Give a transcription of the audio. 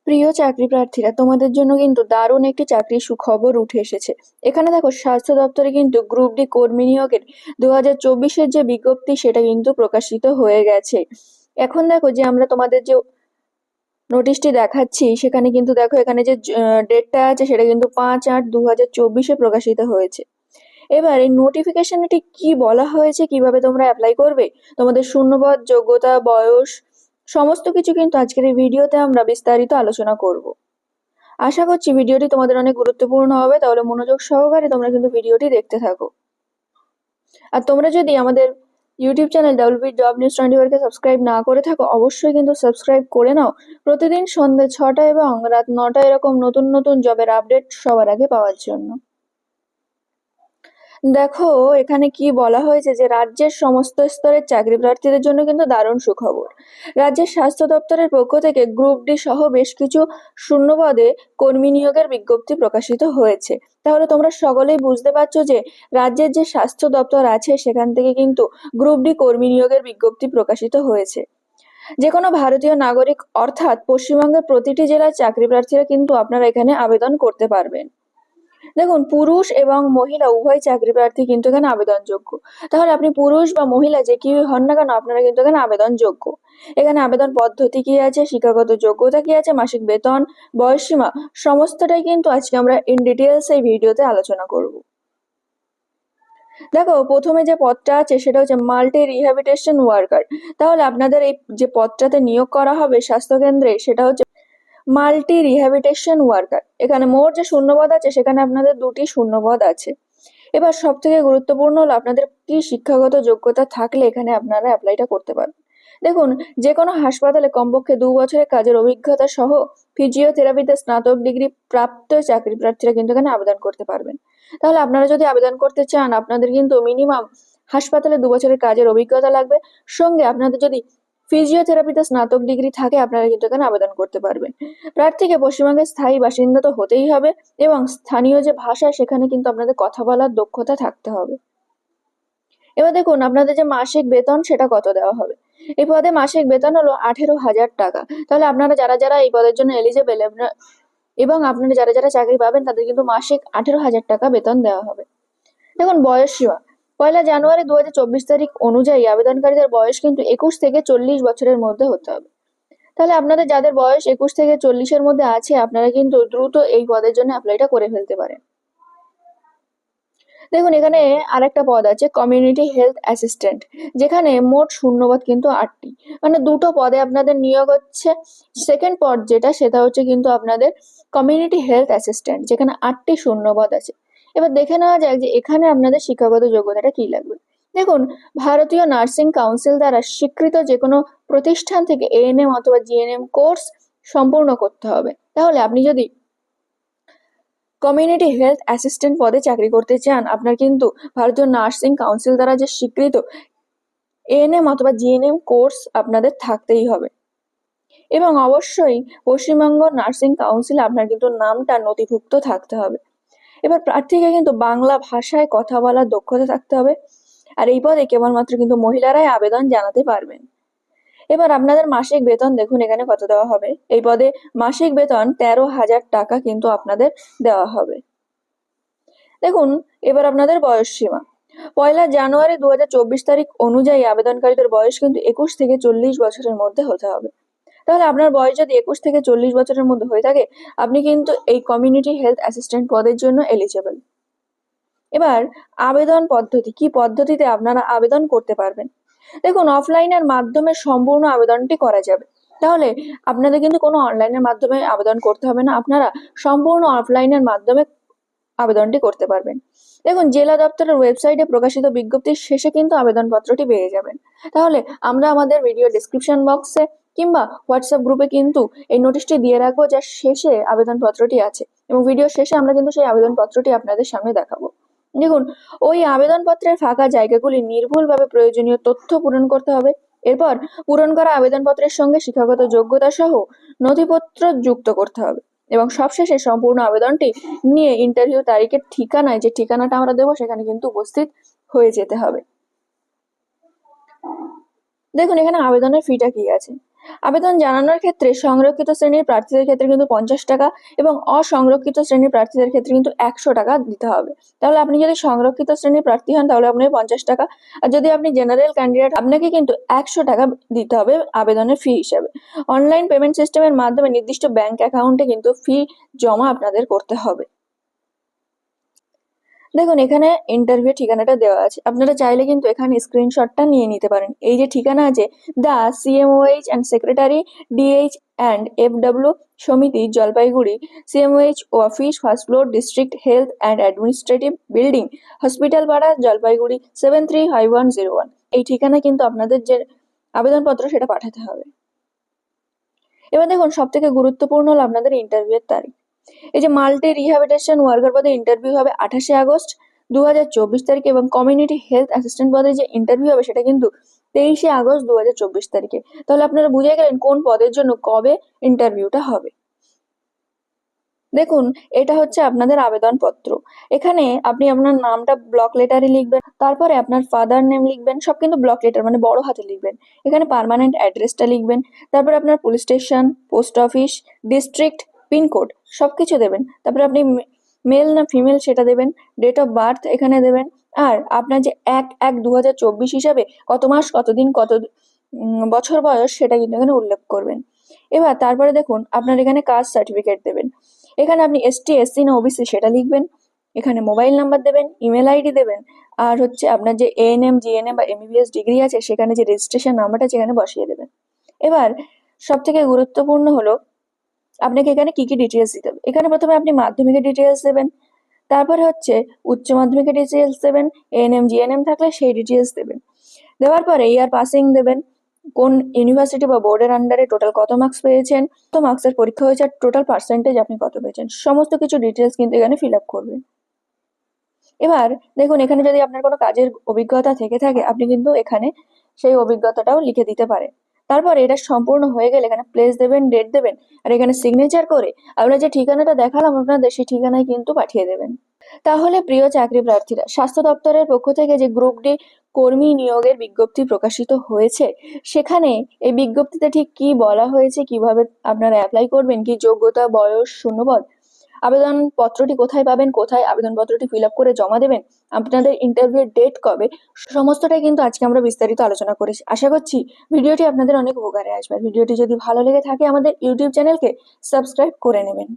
প্রিয় চাকরি প্রার্থীরা, তোমাদের জন্য কিন্তু দারুণ একটি চাকরির সুখবর উঠে এসেছে। এখানে দেখো, স্বাস্থ্য দপ্তরে কিন্তু গ্রুপ ডি কর্মী নিয়োগের 2024-এর যে বিজ্ঞপ্তি সেটা কিন্তু প্রকাশিত হয়ে গেছে। এখন দেখো যে আমরা তোমাদের যে নোটিশটি দেখাচ্ছি, সেখানে কিন্তু দেখো এখানে যে ডেটটা আছে সেটা কিন্তু 5/8/2024-এ প্রকাশিত হয়েছে। এবার এই নোটিফিকেশনে ঠিক কি বলা হয়েছে, কিভাবে তোমরা অ্যাপ্লাই করবে, তোমাদের শূন্যপদ, যোগ্যতা, বয়স, সমস্ত কিছু কিন্তু আজকের এই ভিডিওতে আমরা বিস্তারিত আলোচনা করব। আশা করছি ভিডিওটি তোমাদের অনেক গুরুত্বপূর্ণ হবে, তাহলে মনোযোগ সহকারে তোমরা কিন্তু ভিডিওটি দেখতে থাকো। আর তোমরা যদি আমাদের YouTube channel WP job news 24 কে সাবস্ক্রাইব না করে থাকো, অবশ্যই কিন্তু সাবস্ক্রাইব করে নাও। প্রতিদিন সন্ধ্যে 6টা এবং রাত 9টা এরকম নতুন নতুন জবের আপডেট সবার আগে পাওয়ার জন্য। দেখো এখানে কি বলা হয়েছে যে রাজ্যের সমস্ত স্তরের চাকরি প্রার্থীদের জন্য কিন্তু দারুণ সুখবর। রাজ্যের স্বাস্থ্য দপ্তরের পক্ষ থেকে গ্রুপ ডি সহ বেশ কিছু শূন্যপদে কর্মী নিয়োগের বিজ্ঞপ্তি প্রকাশিত হয়েছে। তাহলে তোমরা সকলেই বুঝতে পারছো যে রাজ্যের যে স্বাস্থ্য দপ্তর আছে সেখান থেকে কিন্তু গ্রুপ ডি কর্মী নিয়োগের বিজ্ঞপ্তি প্রকাশিত হয়েছে। যে কোনো ভারতীয় নাগরিক অর্থাৎ পশ্চিমবঙ্গের প্রতিটি জেলার চাকরি প্রার্থীরা কিন্তু আপনারা এখানে আবেদন করতে পারবেন। দেখুন, পুরুষ এবং মহিলা উভয় চাকরি প্রার্থী কিন্তু এখানে আবেদনযোগ্য। তাহলে আপনি পুরুষ বা মহিলা যে কেউ হন না কেন, আপনারা কিন্তু এখানে আবেদনযোগ্য। এখানে আবেদন পদ্ধতি কি আছে, শিক্ষাগত যোগ্যতা কি আছে, মাসিক বেতন, বয়সসীমা, সমস্তটাই কিন্তু আজকে আমরা ইন ডিটেলস এই ভিডিওতে আলোচনা করব। দেখো, প্রথমে যে পদটা আছে সেটা হচ্ছে মাল্টি রিহ্যাবিলিটেশন ওয়ার্কার। তাহলে আপনাদের এই যে পদটাতে নিয়োগ করা হবে স্বাস্থ্যকেন্দ্রে, সেটা হচ্ছে মাল্টি রিহ্যাবিলিটেশন ওয়ার্কার। এখানে মোট যে শূন্যপদ আছে সেখানে আপনাদের 2টি শূন্যপদ আছে। এবার সব থেকে গুরুত্বপূর্ণ হলো আপনাদের কি শিক্ষাগত যোগ্যতা থাকলে এখানে আপনারা অ্যাপ্লাইটা করতে পারবেন। দেখুন, যে কোনো হাসপাতালে কমপক্ষে 2 বছরের কাজের অভিজ্ঞতা সহ ফিজিওথেরাপিতে স্নাতক ডিগ্রি প্রাপ্ত চাকরি প্রার্থীরা কিন্তু এখানে আবেদন করতে পারবেন। তাহলে আপনারা যদি আবেদন করতে চান, আপনাদের কিন্তু মিনিমাম হাসপাতালে 2 বছরের কাজের অভিজ্ঞতা লাগবে। সঙ্গে আপনাদের যদি ফিজিওথেরাপিতে স্নাতক ডিগ্রি থাকে, আপনারা কিন্তু এখানে আবেদন করতে পারবেন। প্রার্থীকে পশ্চিমবঙ্গের স্থায়ী বাসিন্দা তো হতেই হবে এবং স্থানীয় যে ভাষা সেখানে কিন্তু আপনাদের কথা বলার দক্ষতা থাকতে হবে। এবার দেখুন, আপনাদের যে মাসিক বেতন সেটা কত দেওয়া হবে। এই পদে মাসিক বেতন হলো 18,000 টাকা। তাহলে আপনারা যারা যারা এই পদের জন্য এলিজেবল এবং আপনারা যারা যারা চাকরি পাবেন তাদের কিন্তু মাসিক 18,000 টাকা বেতন দেওয়া হবে। দেখুন, বয়স সীমা 1 জানুয়ারি 2024 তারিখ অনুযায়ী আবেদনকারীদের বয়স কিন্তু 21 থেকে 40 বছরের মধ্যে হতে হবে। তাহলে আপনাদের যাদের বয়স 21 থেকে 40-এর মধ্যে আছে, আপনারা কিন্তু দ্রুত এই পদের জন্য অ্যাপ্লাইটা করে ফেলতে পারেন। দেখুন, এখানে আরেকটা পদ আছে কমিউনিটি হেলথ অ্যাসিস্ট্যান্ট, যেখানে মোট শূন্যপদ কিন্তু 8টি। মানে 2টো পদে আপনাদের নিয়োগ হচ্ছে। সেকেন্ড পদ যেটা, সেটা হচ্ছে কিন্তু আপনাদের কমিউনিটি হেলথ অ্যাসিস্ট্যান্ট, যেখানে 8টি শূন্যপদ আছে। এবার দেখে নেওয়া যাক যে এখানে আপনাদের শিক্ষাগত যোগ্যতাটা কি লাগবে। দেখুন, ভারতীয় নার্সিং কাউন্সিল দ্বারা স্বীকৃত যে কোনো প্রতিষ্ঠান থেকে ANM অথবা GNM কোর্স সম্পূর্ণ করতে হবে। তাহলে আপনি যদি কমিউনিটি হেলথ অ্যাসিস্ট্যান্ট পদে চাকরি করতে চান, আপনার কিন্তু ভারতীয় নার্সিং কাউন্সিল দ্বারা যে স্বীকৃত ANM অথবা GNM কোর্স আপনাদের থাকতেই হবে। এবং অবশ্যই পশ্চিমবঙ্গ নার্সিং কাউন্সিলে আপনার কিন্তু নামটা নথিভুক্ত থাকতে হবে। এবার প্রার্থীকে কিন্তু বাংলা ভাষায় কথা বলার দক্ষতা থাকতে হবে। আর এই পদে কেবলমাত্র কিন্তু মহিলারাই আবেদন জানাতে পারবেন। এবার আপনাদের মাসিক বেতন দেখুন এখানে কত দেওয়া হবে। এই পদে মাসিক বেতন 13,000 টাকা কিন্তু আপনাদের দেওয়া হবে। দেখুন, এবার আপনাদের বয়স সীমা 1 জানুয়ারি 2024 তারিখ অনুযায়ী আবেদনকারীদের বয়স কিন্তু 21 থেকে 40 বছরের মধ্যে হতে হবে। তাহলে আপনার বয়স যদি 21 থেকে 40 বছরের মধ্যে হয়ে থাকে, আপনি কিন্তু এই কমিউনিটি হেলথ অ্যাসিস্ট্যান্ট পদের জন্য এলিজেবল। এবার আবেদন পদ্ধতি, কি পদ্ধতিতে আপনারা আবেদন করতে পারবেন। দেখুন, অফলাইনের মাধ্যমে সম্পূর্ণ আবেদনটি করা যাবে। তাহলে আপনাদের কিন্তু কোনো অনলাইনের মাধ্যমে আবেদন করতে হবে না, আপনারা সম্পূর্ণ অফলাইনের মাধ্যমে আবেদনটি করতে পারবেন। দেখুন, জেলা দপ্তরের ওয়েবসাইটে প্রকাশিত বিজ্ঞপ্তির শেষে কিন্তু আবেদনপত্রটি পেয়ে যাবেন। তাহলে আমরা আমাদের ভিডিও ডেসক্রিপশন বক্সে কিংবা হোয়াটসঅ্যাপ গ্রুপে কিন্তু এই নোটিশটি দিয়ে রাখবো, যার শেষে আবেদনপত্রটি আছে, এবং ভিডিও শেষে আমরা কিন্তু সেই আবেদনপত্রটি আপনাদের সামনে দেখাবো। দেখুন, ওই আবেদনপত্রের ফাঁকা জায়গাগুলি নির্ভুলভাবে প্রয়োজনীয় তথ্য পূরণ করতে হবে। এরপর পূরণ করা আবেদনপত্রের সঙ্গে শিক্ষাগত যোগ্যতা সহ নথিপত্র যুক্ত করতে হবে এবং সবশেষে সম্পূর্ণ আবেদনটি নিয়ে ইন্টারভিউ তারিখের ঠিকানায়, যে ঠিকানাটা আমরা দেবো, সেখানে কিন্তু উপস্থিত হয়ে যেতে হবে। দেখুন, এখানে আবেদনের ফিটা কি আছে। আবেদন জানানোর ক্ষেত্রে সংরক্ষিত শ্রেণীর প্রার্থীদের ক্ষেত্রে কিন্তু 50 টাকা এবং অসংরক্ষিত শ্রেণীর প্রার্থীদের ক্ষেত্রে কিন্তু 100 টাকা দিতে হবে। তাহলে আপনি যদি সংরক্ষিত শ্রেণীর প্রার্থী হন তাহলে আপনাকে 50 টাকা, আর যদি আপনি জেনারেল ক্যান্ডিডেট আপনাকে কিন্তু 100 টাকা দিতে হবে আবেদনের ফি হিসাবে। অনলাইন পেমেন্ট সিস্টেমের মাধ্যমে নির্দিষ্ট ব্যাংক অ্যাকাউন্টে কিন্তু ফি জমা আপনাদের করতে হবে। দেখুন এখানে ইন্টারভিউ ঠিকানাটা দেওয়া আছে, আপনারা চাইলে কিন্তু এখানে স্ক্রিনশটটা নিয়ে নিতে পারেন। এই যে ঠিকানা আছে, the CMOH and secretary DH and FW সমিতি, Jalpaiguri, CMOH office, first floor, district health and administrative building, hospital পাড়া, জলপাইগুড়ি 735101। এই ঠিকানা কিন্তু আপনাদের যে আবেদনপত্র সেটা পাঠাতে হবে। এবার দেখুন সব থেকে গুরুত্বপূর্ণ হলো আপনাদের ইন্টারভিউয়ের তারিখ। এই যে মাল্টি রিহ্যাবিলিটেশন ওয়ার্কার পদে ইন্টারভিউ হবে 28 আগস্ট 2024 তারিখে, এবং কমিউনিটি হেলথ অ্যাসিস্ট্যান্ট পদে যে ইন্টারভিউ হবে সেটা কিন্তু 23 আগস্ট 2024 তারিখে। তাহলে আপনারা বুঝে গেলেন কোন পদের জন্য কবে ইন্টারভিউটা হবে। দেখুন এটা হচ্ছে আপনাদের আবেদনপত্র। এখানে আপনি আপনার নামটা ব্লক লেটারে লিখবেন, তারপরে আপনার ফাদার নেম লিখবেন, সব কিন্তু ব্লক লেটার মানে বড় হাতে লিখবেন। এখানে পার্মানেন্ট অ্যাড্রেসটা লিখবেন, তারপরে আপনার police station, post office, district, pin code সবকিছু দেবেন। তারপরে আপনি মেল না ফিমেল সেটা দেবেন, ডেট অফ বার্থ এখানে দেবেন, আর আপনার যে 1/1/2024 হিসাবে কত মাস কত দিন কত বছর বয়স সেটা কিন্তু এখানে উল্লেখ করবেন। এবার তারপরে দেখুন আপনার এখানে কাস্ট সার্টিফিকেট দেবেন। এখানে আপনি এসটি, এসসি না ওবিসি সেটা লিখবেন। এখানে মোবাইল নাম্বার দেবেন, ইমেল আইডি দেবেন, আর হচ্ছে আপনার যে এএনএম, জিএনএম বা এমবিবিএস ডিগ্রি আছে সেখানে যে রেজিস্ট্রেশন নাম্বারটা সেখানে বসিয়ে দেবেন। এবার সব থেকে গুরুত্বপূর্ণ হলো আপনাকে এখানে কি কি ডিটেলস দিতে হবে। এখানে প্রথমে আপনি মাধ্যমিকের ডিটেলস দেবেন, তারপরে হচ্ছে উচ্চ মাধ্যমিকের ডিটেলস দেবেন, এএনএম জিএনএম থাকলে সেই ডিটেলস দেবেন। দেওয়ার পরে ইয়ার পাসিং দেবেন, কোন ইউনিভার্সিটি বা বোর্ডের আন্ডারে টোটাল কত মার্কস পেয়েছেন, কত মার্কসের পরীক্ষা হয়েছে, আর টোটাল পার্সেন্টেজ আপনি কত পেয়েছেন, সমস্ত কিছু ডিটেলস কিন্তু এখানে ফিল আপ করবেন। এবার দেখুন এখানে যদি আপনার কোনো কাজের অভিজ্ঞতা থেকে থাকে আপনি কিন্তু এখানে সেই অভিজ্ঞতাটাও লিখে দিতে পারেন। তারপর এটা সম্পূর্ণ হয়ে গেলে এখানে প্লেস দেবেন, ডেট দেবেন, আর এখানে সিগনেচার করে আমরা যে ঠিকানাটা দেখালাম আপনাদের সেই ঠিকানায় কিন্তু পাঠিয়ে দেবেন। তাহলে প্রিয় চাকরি প্রার্থীরা, স্বাস্থ্য দপ্তরের পক্ষ থেকে যে গ্রুপ ডি কর্মী নিয়োগের বিজ্ঞপ্তি প্রকাশিত হয়েছে, সেখানে এই বিজ্ঞপ্তিতে ঠিক কি বলা হয়েছে, কিভাবে আপনারা অ্যাপ্লাই করবেন, কি যোগ্যতা, বয়স, শূন্যপদ, আবেদন পত্রটি কোথায় পাবেন, কোথায় আবেদন পত্রটি ফিল আপ করে জমা দেবেন, আপনাদের ইন্টারভিউর ডেট কবে, সমস্তটাই কিন্তু আজকে আমরা বিস্তারিত আলোচনা করেছি। আশা করছি ভিডিওটি আপনাদের অনেক উপকারে আসবে। ভিডিওটি যদি ভালো লেগে থাকে আমাদের ইউটিউব চ্যানেলকে সাবস্ক্রাইব করে নেবেন।